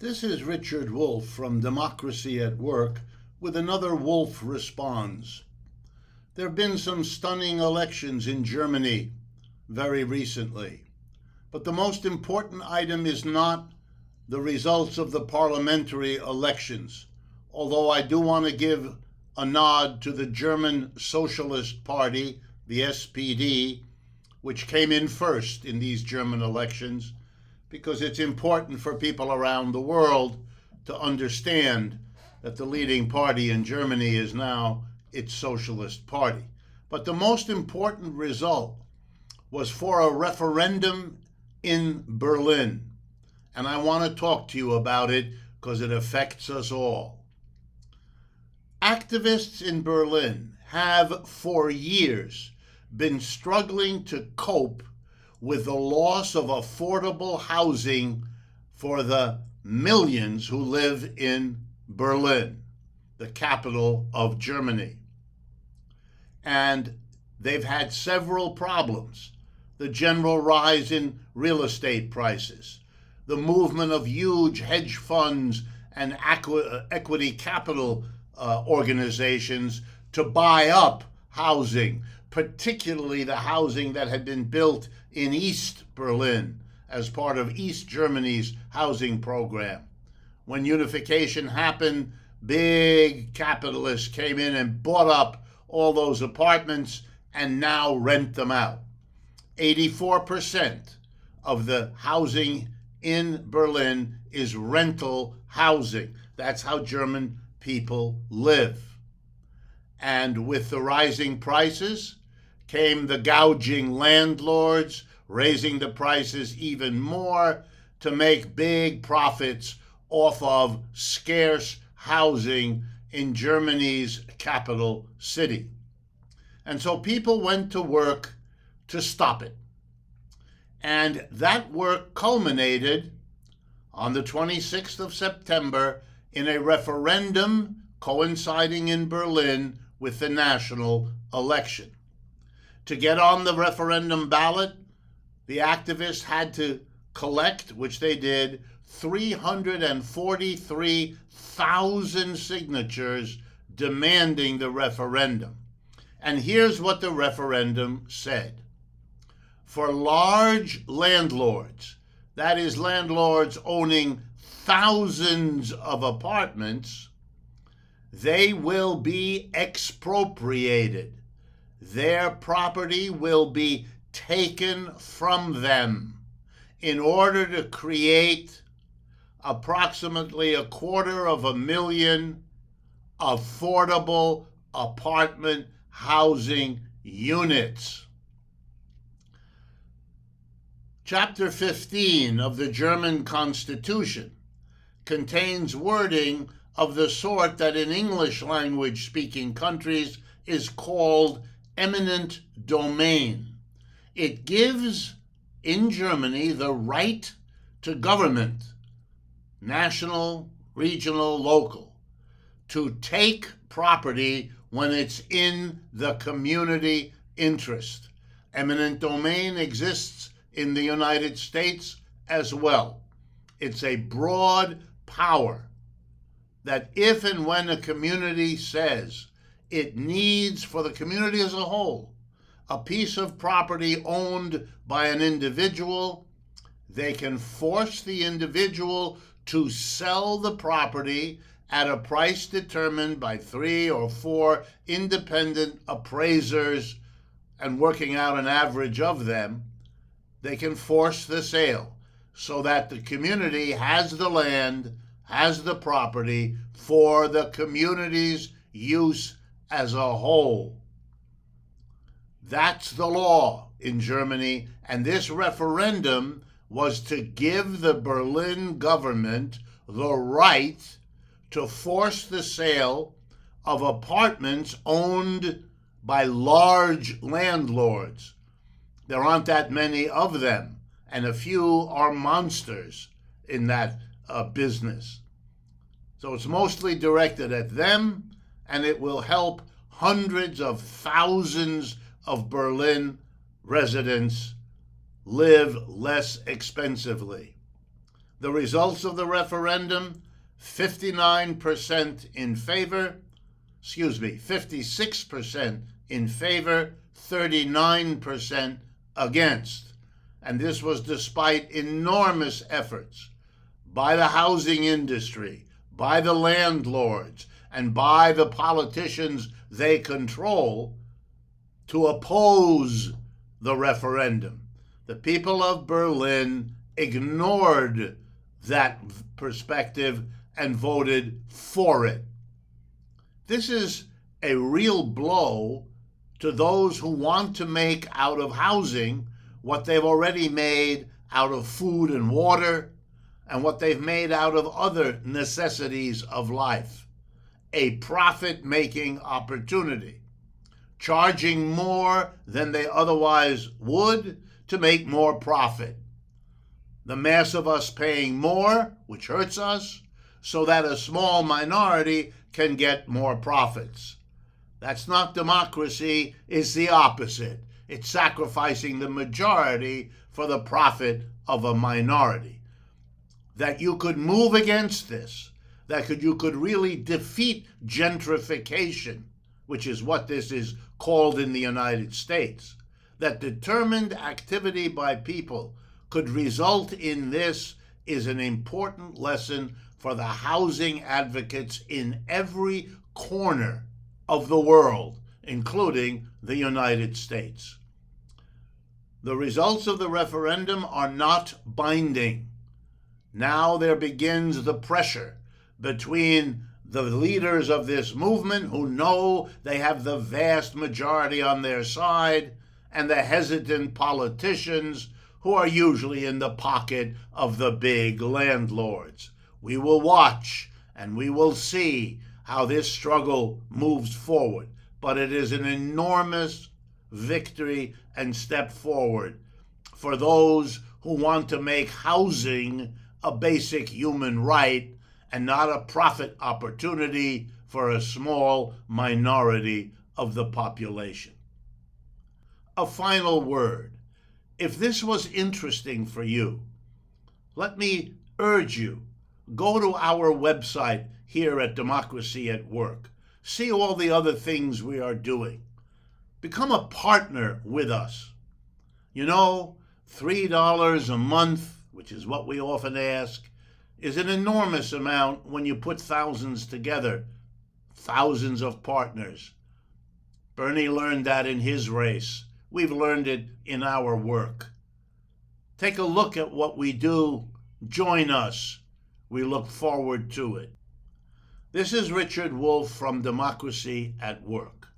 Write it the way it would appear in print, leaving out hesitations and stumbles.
This is Richard Wolff from Democracy at Work with another Wolff Responds. There have been some stunning elections in Germany very recently, but the most important item is not the results of the parliamentary elections, although I do want to give a nod to the German Socialist Party, the SPD, which came in first in these German elections, because it's important for people around the world to understand that the leading party in Germany is now its Socialist Party. But the most important result was for a referendum in Berlin. And I want to talk to you about it because it affects us all. Activists in Berlin have for years been struggling to cope with the loss of affordable housing for the millions who live in Berlin, the capital of Germany. And they've had several problems: the general rise in real estate prices, the movement of huge hedge funds and equity capital organizations to buy up housing, particularly the housing that had been built in East Berlin as part of East Germany's housing program. When unification happened, big capitalists came in and bought up all those apartments and now rent them out. 84% of the housing in Berlin is rental housing. That's how German people live. And with the rising prices came the gouging landlords, raising the prices even more to make big profits off of scarce housing in Germany's capital city. And so people went to work to stop it. And that work culminated on the 26th of September in a referendum coinciding in Berlin with the national election. To get on the referendum ballot, the activists had to collect, which they did, 343,000 signatures demanding the referendum. And here's what the referendum said. For large landlords, that is, landlords owning thousands of apartments, they will be expropriated. Their property will be taken from them in order to create approximately 250,000 affordable apartment housing units. Chapter 15 of the German Constitution contains wording of the sort that in English language speaking countries is called eminent domain. It gives in Germany the right to government, national, regional, local, to take property when it's in the community interest. Eminent domain exists in the United States as well. It's a broad power that if and when a community says it needs, for the community as a whole, a piece of property owned by an individual, they can force the individual to sell the property at a price determined by 3 or 4 independent appraisers, and working out an average of them, they can force the sale so that the community has the land, has the property for the community's use as a whole. That's the law in Germany, and this referendum was to give the Berlin government the right to force the sale of apartments owned by large landlords. There aren't that many of them, and a few are monsters in that business. So it's mostly directed at them, and it will help hundreds of thousands of Berlin residents live less expensively. The results of the referendum: 56% in favor, 39% against. And this was despite enormous efforts by the housing industry, by the landlords, and by the politicians they control to oppose the referendum. The people of Berlin ignored that perspective and voted for it. This is a real blow to those who want to make out of housing what they've already made out of food and water and what they've made out of other necessities of life. A profit-making opportunity, charging more than they otherwise would to make more profit. The mass of us paying more, which hurts us, so that a small minority can get more profits. That's not democracy, it's the opposite. It's sacrificing the majority for the profit of a minority. That you could move against this, you could really defeat gentrification, which is what this is called in the United States. That determined activity by people could result in this is an important lesson for the housing advocates in every corner of the world, including the United States. The results of the referendum are not binding. Now there begins the pressure between the leaders of this movement, who know they have the vast majority on their side, and the hesitant politicians who are usually in the pocket of the big landlords. We will watch and we will see how this struggle moves forward, but it is an enormous victory and step forward for those who want to make housing a basic human right and not a profit opportunity for a small minority of the population. A final word. If this was interesting for you, let me urge you, go to our website here at Democracy at Work. See all the other things we are doing. Become a partner with us. You know, $3 a month, which is what we often ask, is an enormous amount when you put thousands together, thousands of partners. Bernie learned that in his race. We've learned it in our work. Take a look at what we do. Join us. We look forward to it. This is Richard Wolff from Democracy at Work.